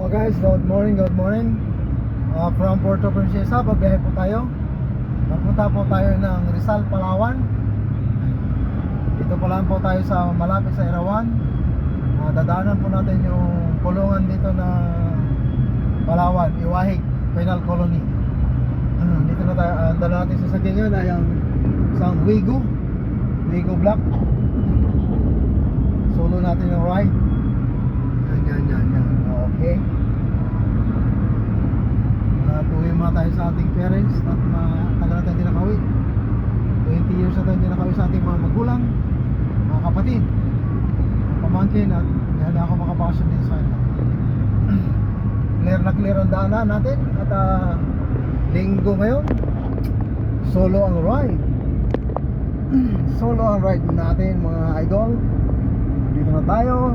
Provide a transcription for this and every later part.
Oh guys, good morning, good morning. From Puerto Princesa, babiyahe po tayo. Napunta po tayo ng Rizal, Palawan. Dito pa lang po tayo sa malapit sa Irawan. Dadaanan po natin yung kulungan dito na Palawan, Iwahig Penal Colony. Dito na tayo, dala natin sa sagingan ay ang isang Wigo Black. Solo natin yung ride. Yan. Okay. Tuloy muna tayo sa ating parents at tagal natin hindi nakauwi. 20 years na tayo hindi nakauwi sa ating mga magulang, mga kapatid, mga pamangkin, at yan na ako makapakasyon din sa kanila. Clear na clear ang daanan natin at linggo ngayon. Solo ang ride. Solo ang ride natin mga idol. Dito na tayo.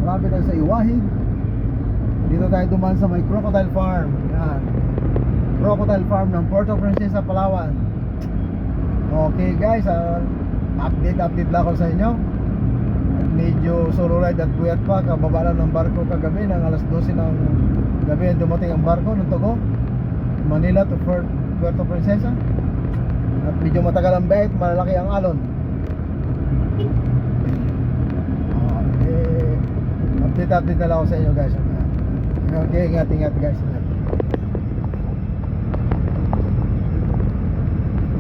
Malapit tayo sa Iwahig. Dito tayo dumaan sa may Crocodile Farm. Yan. Crocodile Farm ng Puerto Princesa, Palawan. Okay guys, update lang ako sa inyo. Medyo solo ride at puyat pa. Kababa lang ng barko kagabi ng alas 12 ng gabi. Dumating ang barko ng Togo, Manila to Puerto Princesa. At medyo matagal ang biyahe, malalaki ang alon. Update na lang ako sa inyo guys. Okay, ingat guys.